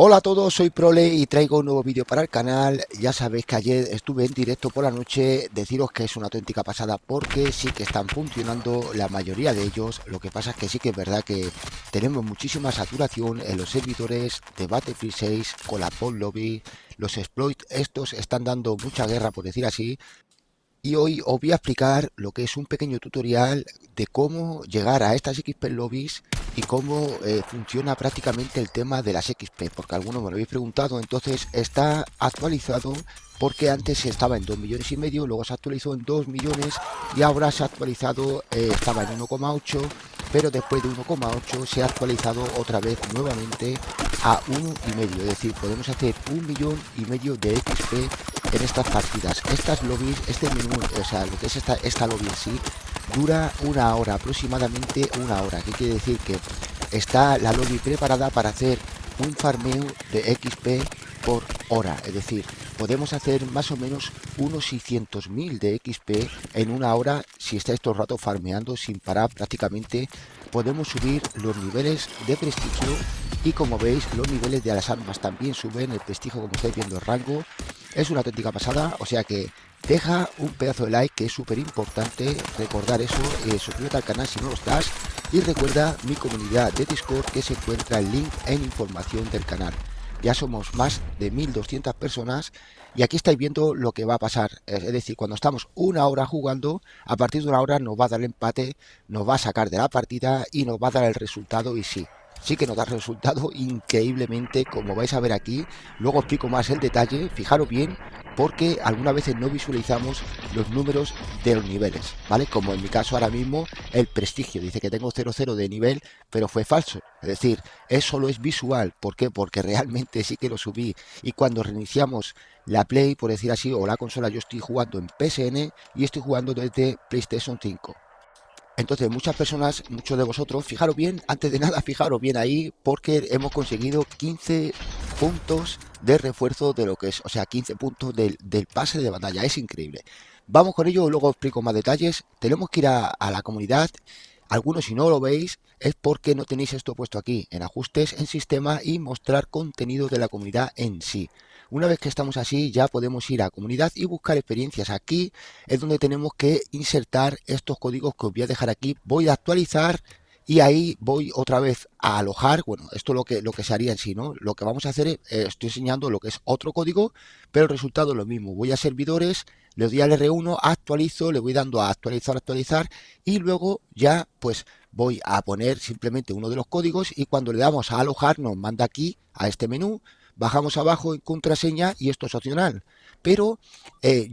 Hola a todos, soy Prole y traigo un nuevo vídeo para el canal. Ya sabéis que ayer estuve en directo por la noche. Deciros que es una auténtica pasada porque sí que están funcionando la mayoría de ellos. Lo que pasa es que sí que es verdad que tenemos muchísima saturación en los servidores de Battlefield 6 con la Pod Lobby. Los exploits estos están dando mucha guerra, por decir así. Y hoy os voy a explicar lo que es un pequeño tutorial de cómo llegar a estas XP lobbies y cómo funciona prácticamente el tema de las XP, porque algunos me lo habéis preguntado. Entonces está actualizado porque antes estaba en 2,5 millones, luego se actualizó en 2 millones y ahora se ha actualizado, estaba en 1,8, pero después de 1,8 se ha actualizado otra vez nuevamente a 1,5. Es decir, podemos hacer 1,5 millones de XP en estas partidas. Estas lobbies, este menú, o sea, lo que es esta lobby en sí, dura una hora, aproximadamente una hora. ¿Qué quiere decir? Que está la lobby preparada para hacer un farmeo de XP por hora. Es decir, podemos hacer más o menos unos 600.000 de XP en una hora si estáis todo el rato farmeando sin parar prácticamente. Podemos subir los niveles de prestigio y como veis los niveles de las armas también suben, el prestigio como estáis viendo, el rango. Es una auténtica pasada, o sea que deja un pedazo de like que es súper importante, recordar eso, suscríbete al canal si no lo estás y recuerda mi comunidad de Discord que se encuentra el link en información del canal. Ya somos más de 1200 personas y aquí estáis viendo lo que va a pasar, es decir, cuando estamos una hora jugando, a partir de una hora nos va a dar el empate, nos va a sacar de la partida y nos va a dar el resultado y sí que nos da resultado increíblemente, como vais a ver aquí. Luego explico más el detalle, fijaros bien, porque algunas veces no visualizamos los números de los niveles, ¿vale? Como en mi caso ahora mismo, el prestigio dice que tengo 0,0 de nivel, pero fue falso. Es decir, eso solo es visual. ¿Por qué? Porque realmente sí que lo subí. Y cuando reiniciamos la Play, por decir así, o la consola, yo estoy jugando en PSN y estoy jugando desde PlayStation 5. Entonces, muchas personas, muchos de vosotros, fijaros bien, antes de nada, fijaros bien ahí, porque hemos conseguido 15 puntos de refuerzo de lo que es, o sea, 15 puntos del pase de batalla. Es increíble. Vamos con ello, luego os explico más detalles. Tenemos que ir a la comunidad. Algunos, si no lo veis, es porque no tenéis esto puesto aquí, en ajustes, en sistema y mostrar contenido de la comunidad en sí. Una vez que estamos así, ya podemos ir a comunidad y buscar experiencias. Aquí es donde tenemos que insertar estos códigos que os voy a dejar aquí. Voy a actualizar y ahí voy otra vez a alojar. Bueno, esto es lo que se haría en sí, ¿no? Lo que vamos a hacer es, estoy enseñando lo que es otro código, pero el resultado es lo mismo. Voy a servidores, le doy al R1, actualizo, le voy dando a actualizar, actualizar y luego ya pues voy a poner simplemente uno de los códigos y cuando le damos a alojar nos manda aquí a este menú. Bajamos abajo en contraseña y esto es opcional. Pero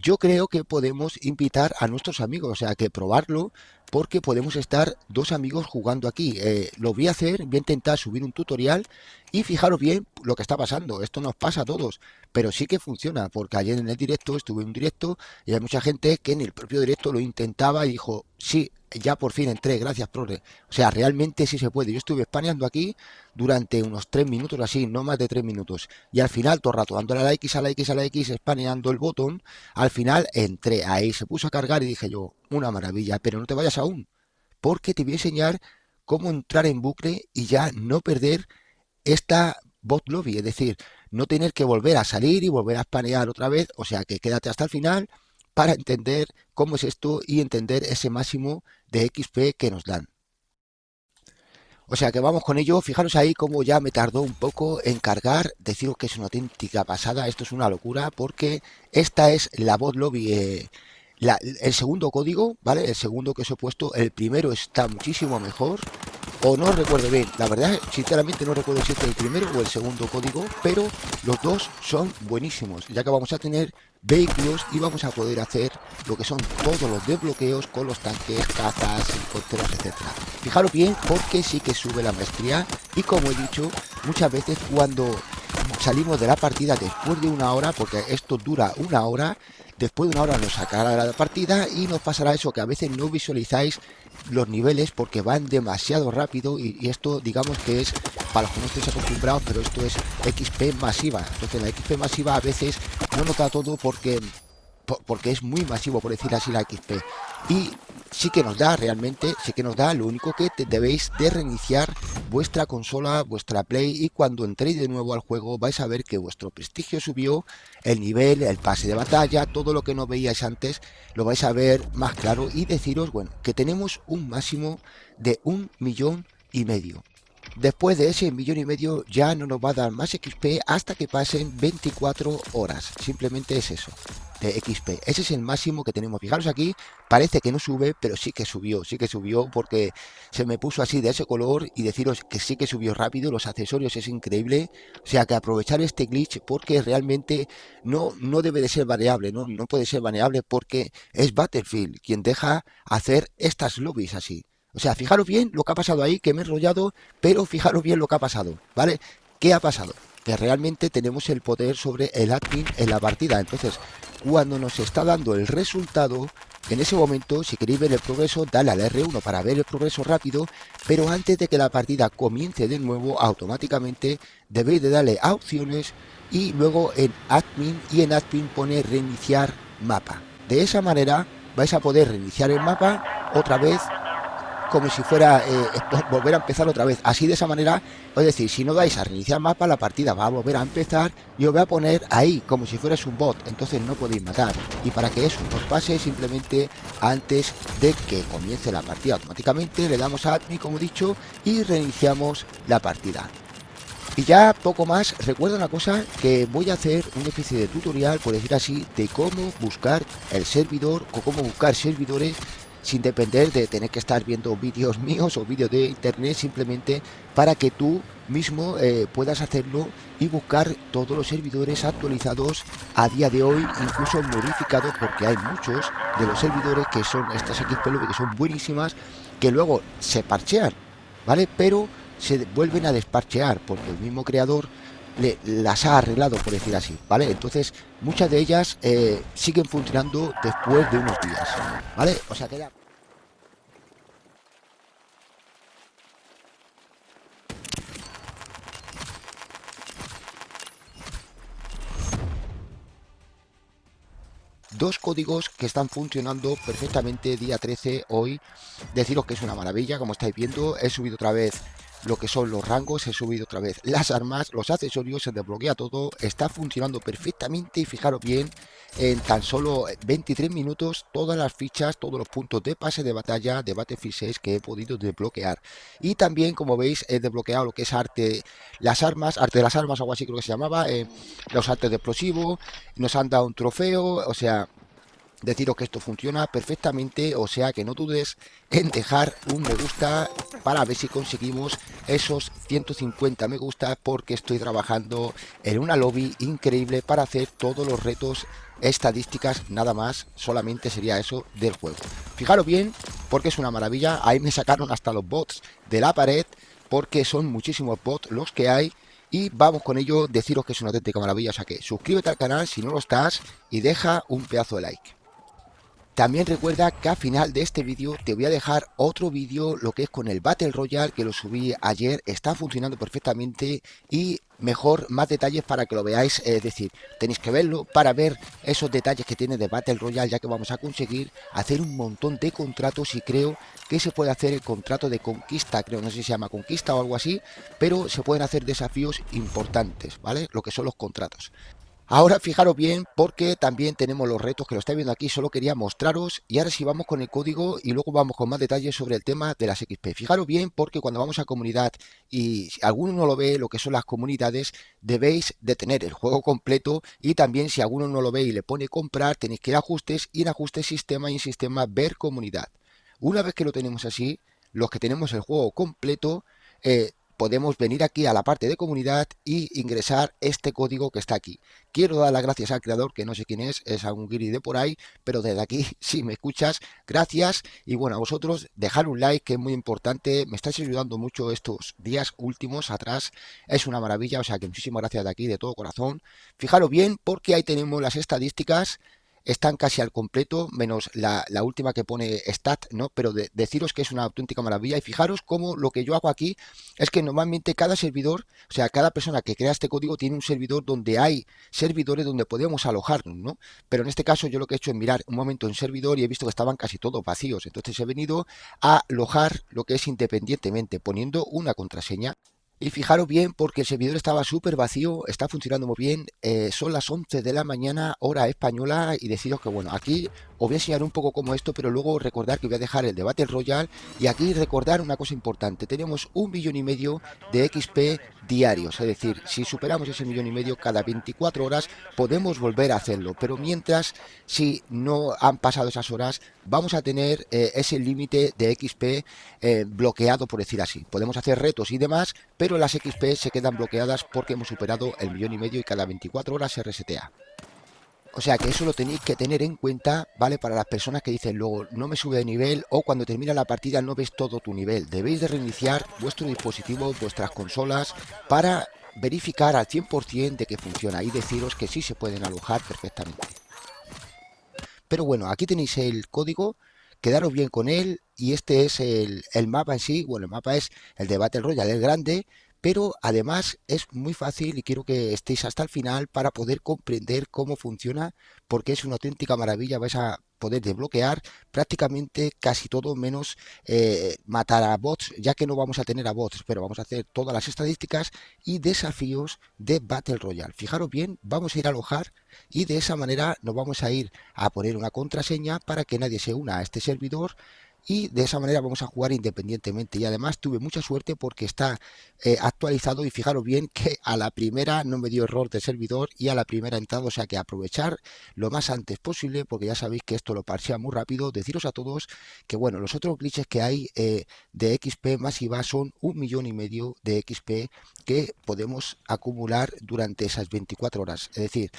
yo creo que podemos invitar a nuestros amigos, o sea, que probarlo, porque podemos estar dos amigos jugando aquí. Lo voy a hacer, voy a intentar subir un tutorial y fijaros bien lo que está pasando. Esto nos pasa a todos, pero sí que funciona, porque ayer en el directo estuve en un directo y hay mucha gente que en el propio directo lo intentaba y dijo, sí, ya por fin entré, gracias, Prole. O sea, realmente sí se puede. Yo estuve espaneando aquí durante unos 3 minutos así, no más de 3 minutos. Y al final, todo el rato dándole a la X, a la X, a la X, espaneando el botón, al final entré ahí, se puso a cargar y dije yo, una maravilla, pero no te vayas aún, porque te voy a enseñar cómo entrar en bucle y ya no perder esta bot lobby, es decir, no tener que volver a salir y volver a espanear otra vez, o sea que quédate hasta el final para entender cómo es esto y entender ese máximo de XP que nos dan. O sea que vamos con ello. Fijaros ahí cómo ya me tardó un poco en cargar. Deciros que es una auténtica pasada. Esto es una locura porque esta es la bot lobby. El segundo código, ¿vale? El segundo que os he puesto. El primero está muchísimo mejor. O no recuerdo bien. La verdad, sinceramente no recuerdo si es el primero o el segundo código. Pero los dos son buenísimos. Ya que vamos a tener vehículos y vamos a poder hacer lo que son todos los desbloqueos con los tanques, cazas, helicópteros, etcétera. Fijaros bien porque sí que sube la maestría y como he dicho, muchas veces cuando salimos de la partida después de una hora, porque esto dura una hora, después de una hora nos sacará la partida y nos pasará eso que a veces no visualizáis los niveles porque van demasiado rápido y esto digamos que es para los que no estéis acostumbrados, pero esto es XP masiva. Entonces la XP masiva a veces no nota todo porque es muy masivo, por decir así, la XP. Y sí que nos da, realmente, sí que nos da, lo único que debéis de reiniciar vuestra consola, vuestra Play, y cuando entréis de nuevo al juego vais a ver que vuestro prestigio subió, el nivel, el pase de batalla, todo lo que no veíais antes lo vais a ver más claro, y deciros, bueno, que tenemos un máximo de 1,5 millones. Después de ese 1,5 millones ya no nos va a dar más XP hasta que pasen 24 horas. Simplemente es eso, de XP. Ese es el máximo que tenemos. Fijaros aquí, parece que no sube, pero sí que subió porque se me puso así de ese color, y deciros que sí que subió rápido. Los accesorios es increíble. O sea que aprovechar este glitch, porque realmente no debe de ser variable, no puede ser variable, porque es Battlefield quien deja hacer estas lobbies así. O sea, fijaros bien lo que ha pasado ahí, que me he enrollado, pero fijaros bien lo que ha pasado, ¿vale? ¿Qué ha pasado? Que realmente tenemos el poder sobre el admin en la partida. Entonces, cuando nos está dando el resultado, en ese momento, si queréis ver el progreso, dale al R1 para ver el progreso rápido, pero antes de que la partida comience de nuevo, automáticamente debéis de darle a opciones y luego en admin, y en admin pone reiniciar mapa. De esa manera vais a poder reiniciar el mapa otra vez, como si fuera volver a empezar otra vez. Así, de esa manera, es decir, si no dais a reiniciar mapa, la partida va a volver a empezar y os voy a poner ahí como si fueras un bot, entonces no podéis matar. Y para que eso nos pase, simplemente antes de que comience la partida, automáticamente le damos a admin, como he dicho, y reiniciamos la partida. Y ya poco más. Recuerda una cosa, que voy a hacer una especie de tutorial, por decir así, de cómo buscar el servidor o cómo buscar servidores sin depender de tener que estar viendo vídeos míos o vídeos de internet, simplemente para que tú mismo puedas hacerlo y buscar todos los servidores actualizados a día de hoy, incluso modificados, porque hay muchos de los servidores que son estas XPLV, que son buenísimas, que luego se parchean, ¿vale? Pero se vuelven a desparchear porque el mismo creador las ha arreglado, por decir así, ¿vale? Entonces, muchas de ellas siguen funcionando después de unos días, ¿vale? O sea que ya... Dos códigos que están funcionando perfectamente día 13 hoy. Deciros que es una maravilla, como estáis viendo. He subido otra vez lo que son los rangos, he subido otra vez las armas, los accesorios, se desbloquea todo, está funcionando perfectamente. Y fijaros bien, en tan solo 23 minutos todas las fichas, todos los puntos de pase de batalla de Battlefield 6 que he podido desbloquear. Y también, como veis, he desbloqueado lo que es arte de las armas, algo así creo que se llamaba, los artes de explosivo. Nos han dado un trofeo, o sea, deciros que esto funciona perfectamente. O sea que no dudes en dejar un me gusta para ver si conseguimos esos 150 me gusta, porque estoy trabajando en una lobby increíble para hacer todos los retos estadísticas, nada más, solamente sería eso del juego. Fijaros bien, porque es una maravilla. Ahí me sacaron hasta los bots de la pared, porque son muchísimos bots los que hay. Y vamos con ello. Deciros que es una auténtica maravilla. O sea que suscríbete al canal si no lo estás y deja un pedazo de like. También recuerda que al final de este vídeo te voy a dejar otro vídeo, lo que es con el Battle Royale, que lo subí ayer, está funcionando perfectamente, y mejor, más detalles para que lo veáis. Es decir, tenéis que verlo para ver esos detalles que tiene de Battle Royale, ya que vamos a conseguir hacer un montón de contratos. Y creo que se puede hacer el contrato de conquista, creo, no sé si se llama conquista o algo así, pero se pueden hacer desafíos importantes, ¿vale? Lo que son los contratos. Ahora fijaros bien, porque también tenemos los retos que lo estáis viendo aquí. Solo quería mostraros, y ahora sí vamos con el código y luego vamos con más detalles sobre el tema de las XP. Fijaros bien, porque cuando vamos a comunidad y si alguno no lo ve, lo que son las comunidades, debéis de tener el juego completo. Y también, si alguno no lo ve y le pone comprar, tenéis que ir a ajustes, y en ajustes sistema, y en sistema ver comunidad. Una vez que lo tenemos así, los que tenemos el juego completo, podemos venir aquí a la parte de comunidad y ingresar este código que está aquí. Quiero dar las gracias al creador, que no sé quién es algún guiri de por ahí, pero desde aquí, si me escuchas, gracias. Y bueno, a vosotros, dejar un like, que es muy importante, me estáis ayudando mucho estos días últimos atrás, es una maravilla. O sea que muchísimas gracias de aquí, de todo corazón. Fijaros bien, porque ahí tenemos las estadísticas. están casi al completo, menos la última que pone stat, ¿no? Pero deciros que es una auténtica maravilla. Y fijaros cómo lo que yo hago aquí es que normalmente cada servidor, o sea, cada persona que crea este código tiene un servidor donde hay servidores donde podemos alojarnos, ¿no? Pero en este caso yo lo que he hecho es mirar un momento en servidor y he visto que estaban casi todos vacíos. Entonces he venido a alojar lo que es independientemente, poniendo una contraseña. Y fijaros bien porque el servidor estaba súper vacío, está funcionando muy bien, son las 11 de la mañana, hora española, y deciros que bueno, aquí os voy a enseñar un poco como esto, pero luego recordar que voy a dejar el de Battle Royale, y aquí recordar una cosa importante, tenemos 1,5 millones de XP diarios, es decir, si superamos ese 1,5 millones cada 24 horas, podemos volver a hacerlo, pero mientras, si no han pasado esas horas, vamos a tener ese límite de XP bloqueado, por decir así. Podemos hacer retos y demás, pero las XP se quedan bloqueadas porque hemos superado el 1,5 millones y cada 24 horas se resetea. O sea que eso lo tenéis que tener en cuenta, ¿vale? Para las personas que dicen luego no me sube de nivel o cuando termina la partida no ves todo tu nivel. Debéis de reiniciar vuestro dispositivo, vuestras consolas, para verificar al 100% de que funciona y deciros que sí se pueden alojar perfectamente. Pero bueno, aquí tenéis el código, quedaros bien con él y este es el mapa en sí. Bueno, el mapa es el de Battle Royale, es grande, pero además es muy fácil y quiero que estéis hasta el final para poder comprender cómo funciona, porque es una auténtica maravilla. Vais a poder desbloquear prácticamente casi todo menos matar a bots, ya que no vamos a tener a bots, pero vamos a hacer todas las estadísticas y desafíos de Battle Royale. Fijaros bien, vamos a ir a alojar y de esa manera nos vamos a ir a poner una contraseña para que nadie se una a este servidor y de esa manera vamos a jugar independientemente. Y además tuve mucha suerte porque está actualizado y fijaros bien que a la primera no me dio error de servidor y a la primera entrada, o sea que aprovechar lo más antes posible porque ya sabéis que esto lo parchea muy rápido. Deciros a todos que bueno, los otros glitches que hay de XP masiva son 1,5 millones de XP que podemos acumular durante esas 24 horas. Es decir,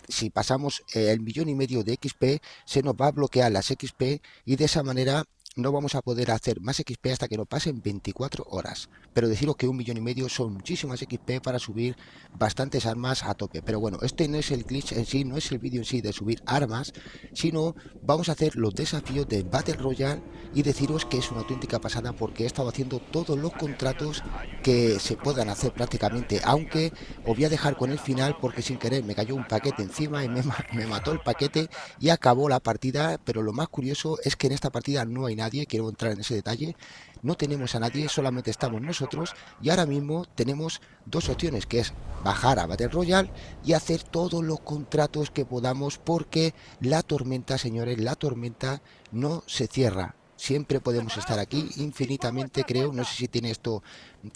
si pasamos el 1,5 millones de XP, se nos va a bloquear las XP y de esa manera no vamos a poder hacer más XP hasta que nos pasen 24 horas. Pero deciros que 1,5 millones son muchísimas XP para subir bastantes armas a tope. Pero bueno, este no es el glitch en sí, no es el vídeo en sí de subir armas, sino vamos a hacer los desafíos de Battle Royale y deciros que es una auténtica pasada porque he estado haciendo todos los contratos que se puedan hacer prácticamente, aunque os voy a dejar con el final porque sin querer me cayó un paquete encima y me mató el paquete y acabó la partida. Pero lo más curioso es que en esta partida no hay nadie, quiero entrar en ese detalle, no tenemos a nadie, solamente estamos nosotros y ahora mismo tenemos dos opciones, que es bajar a Battle Royale y hacer todos los contratos que podamos porque la tormenta, señores, la tormenta no se cierra. Siempre podemos estar aquí infinitamente, creo. No sé si tiene esto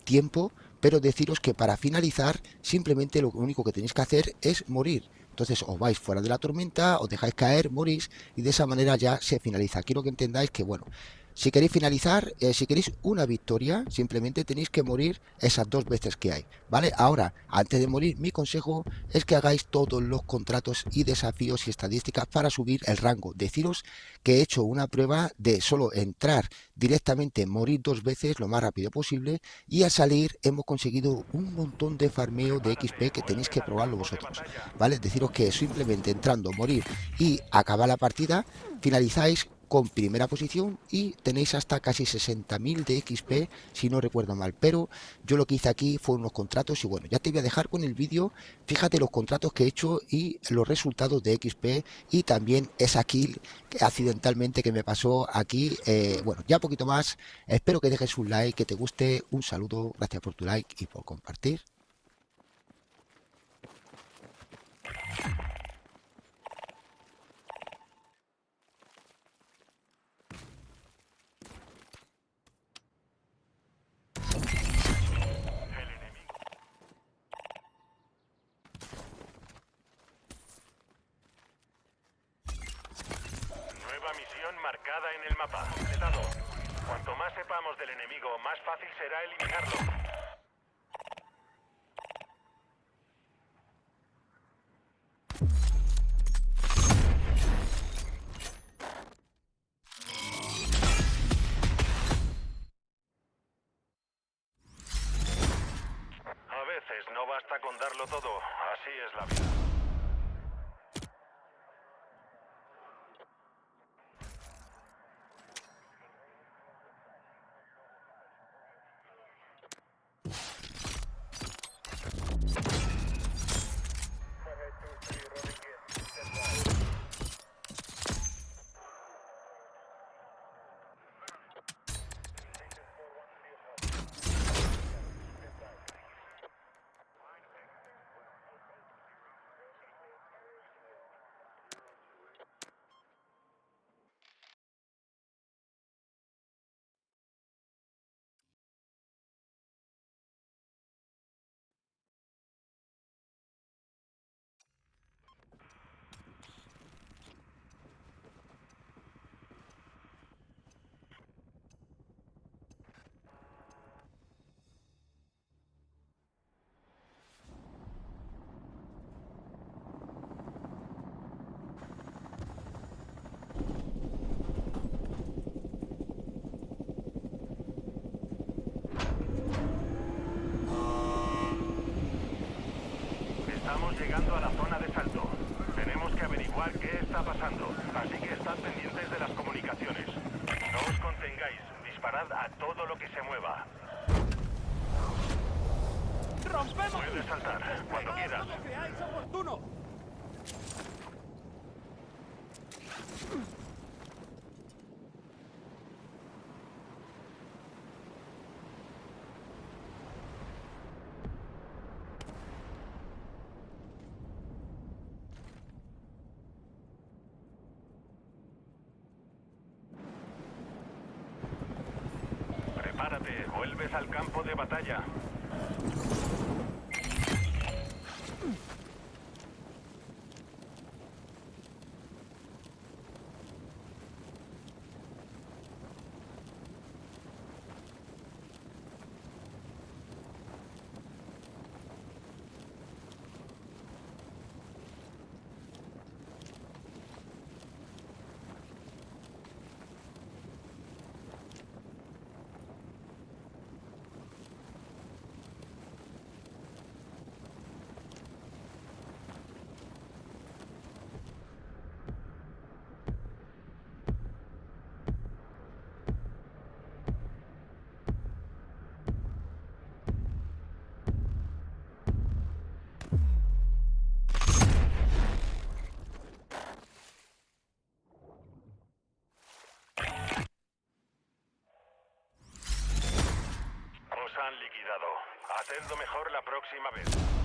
tiempo, pero deciros que para finalizar simplemente lo único que tenéis que hacer es morir. Entonces os vais fuera de la tormenta, os dejáis caer, morís y de esa manera ya se finaliza. Quiero que entendáis que bueno, si queréis finalizar, si queréis una victoria, simplemente tenéis que morir esas dos veces que hay, ¿vale? Ahora, antes de morir, mi consejo es que hagáis todos los contratos y desafíos y estadísticas para subir el rango. Deciros que he hecho una prueba de solo entrar directamente, morir dos veces lo más rápido posible y al salir hemos conseguido un montón de farmeo de XP que tenéis que probarlo vosotros, ¿vale? Deciros que simplemente entrando, morir y acabar la partida, finalizáis con primera posición y tenéis hasta casi 60.000 de XP si no recuerdo mal. Pero yo lo que hice aquí fue unos contratos y bueno, ya te voy a dejar con el vídeo. Fíjate los contratos que he hecho y los resultados de XP y también esa kill que accidentalmente que me pasó aquí. Bueno, ya poquito más. Espero que dejes un like, que te guste. Un saludo, gracias por tu like y por compartir. Nueva misión marcada en el mapa. Completado. Cuanto más sepamos del enemigo, más fácil será eliminarlo. A veces no basta con darlo todo. Así es la vida. Estamos llegando a la zona de salto. Tenemos que averiguar qué está pasando, así que estad pendientes de las comunicaciones. No os contengáis, disparad a todo lo que se mueva. ¡Rompemos! Puedes saltar, cuando quieras. ¡Como creáis oportuno! Prepárate, vuelves al campo de batalla. Os han liquidado. Hacedlo mejor la próxima vez.